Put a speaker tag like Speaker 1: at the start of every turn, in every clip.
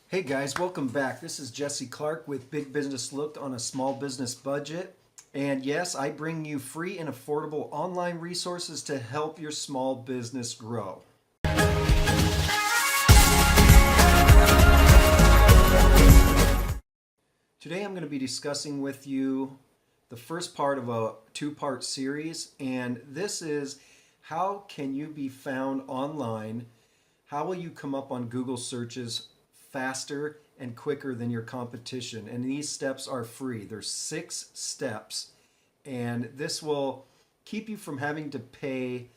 Speaker 1: Hey guys, welcome back. This is Jesse Clark with Big Business Looked on a Small Business Budget. And yes, I bring you free and affordable online resources to help your small business grow. Today I'm going to be discussing with you the first part of a two-part series, and this is how can you be found online? How will you come up on Google searches faster and quicker than your competition? And these steps are free. There's 6 steps, and this will keep you from having to pay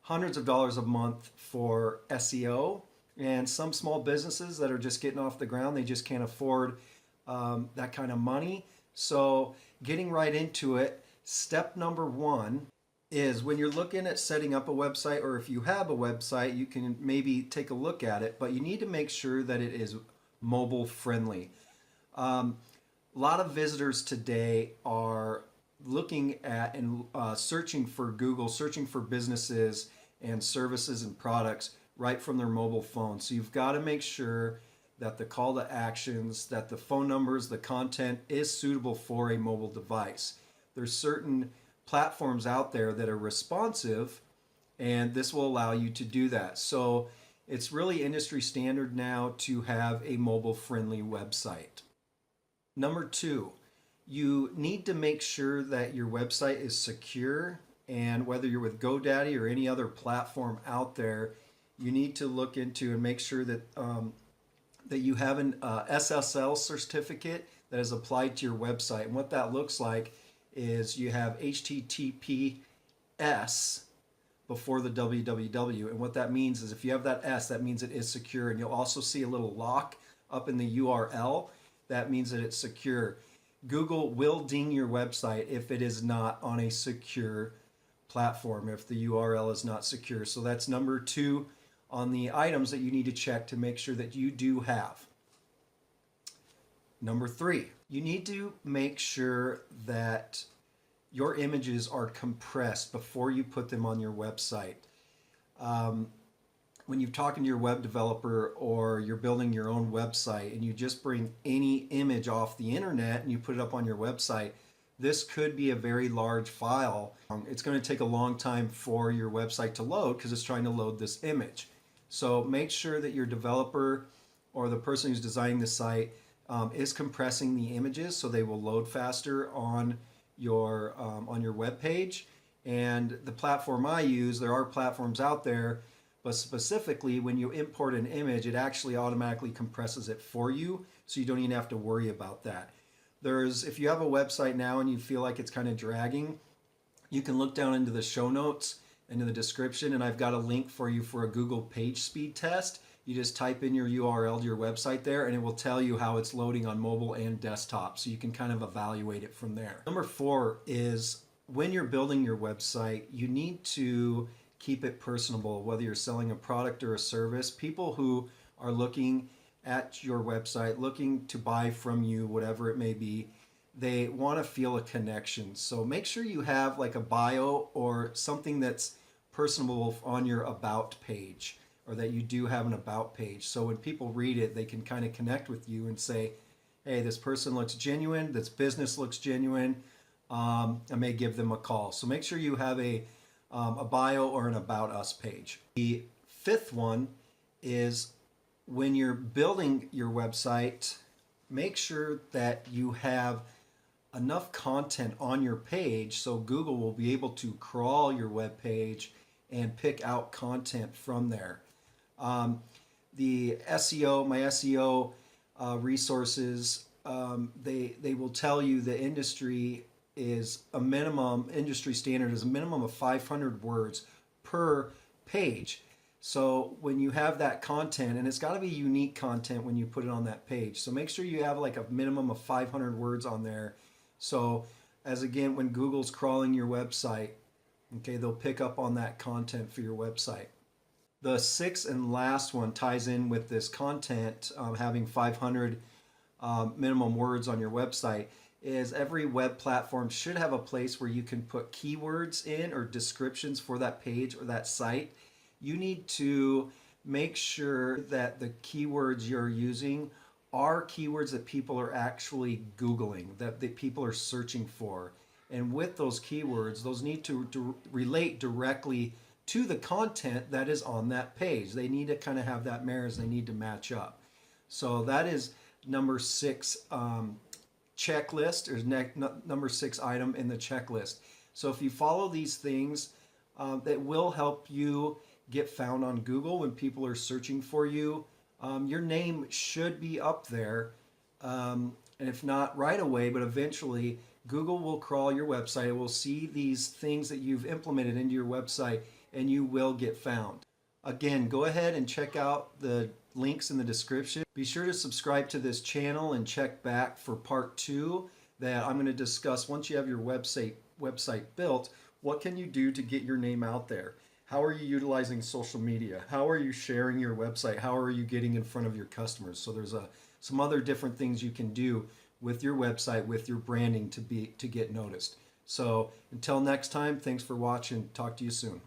Speaker 1: hundreds of dollars a month for SEO. And some small businesses that are just getting off the ground, they just can't afford that kind of money. So getting right into it, step number 1 is when you're looking at setting up a website, or if you have a website, you can maybe take a look at it, but you need to make sure that it is mobile friendly. A lot of visitors today are looking at and searching for Google, searching for businesses and services and products right from their mobile phone. So you've got to make sure that the call to actions, that the phone numbers, the content is suitable for a mobile device. There's certain platforms out there that are responsive, and this will allow you to do that. So it's really industry standard now to have a mobile friendly website. Number 2, you need to make sure that your website is secure, and whether you're with GoDaddy or any other platform out there, you need to look into and make sure that that you have an SSL certificate that is applied to your website. And what that looks like is you have HTTPS before the www. And what that means is if you have that S, that means it is secure. And you'll also see a little lock up in the URL. That means that it's secure. Google will ding your website if it is not on a secure platform, if the URL is not secure. So that's number 2 on the items that you need to check to make sure that you do have. Number 3, you need to make sure that your images are compressed before you put them on your website. When you're talking to your web developer or you're building your own website and you just bring any image off the internet and you put it up on your website, this could be a very large file. It's going to take a long time for your website to load because it's trying to load this image. So make sure that your developer or the person who's designing the site is compressing the images so they will load faster on your web page. And the platform I use, there are platforms out there, but specifically when you import an image, it actually automatically compresses it for you, so you don't even have to worry about that. If you have a website now and you feel like it's kind of dragging, you can look down into the show notes and in the description, and I've got a link for you for a Google page speed test. You just type in your URL to your website there, and it will tell you how it's loading on mobile and desktop, so you can kind of evaluate it from there. Number 4 is when you're building your website, you need to keep it personable, whether you're selling a product or a service. People who are looking at your website, looking to buy from you, whatever it may be, they want to feel a connection. So make sure you have like a bio or something that's personable on your about page, or that you do have an about page. So when people read it, they can kind of connect with you and say, hey, this person looks genuine, this business looks genuine, I may give them a call. So make sure you have a bio or an about us page. The 5th one is when you're building your website, make sure that you have enough content on your page so Google will be able to crawl your web page and pick out content from there. The SEO, my SEO resources, they will tell you the industry standard is a minimum of 500 words per page. So when you have that content, and it's got to be unique content when you put it on that page, so make sure you have like a minimum of 500 words on there. So as again, when Google's crawling your website, okay, they'll pick up on that content for your website. The 6th and last one ties in with this content, having 500 minimum words on your website, is every web platform should have a place where you can put keywords in or descriptions for that page or that site. You need to make sure that the keywords you're using are keywords that people are actually Googling, that people are searching for. And with those keywords, those need to relate directly to the content that is on that page. They need to kind of have that marriage, they need to match up. So that is number 6 checklist, or number 6 item in the checklist. So if you follow these things, that will help you get found on Google when people are searching for you. Your name should be up there, and if not right away, but eventually Google will crawl your website. It will see these things that you've implemented into your website, and you will get found. Again, go ahead and check out the links in the description. Be sure to subscribe to this channel and check back for part 2 that I'm going to discuss. Once you have your website built, what can you do to get your name out there? How are you utilizing social media? How are you sharing your website? How are you getting in front of your customers? So there's some other different things you can do with your website, with your branding to get noticed. So until next time, thanks for watching. Talk to you soon.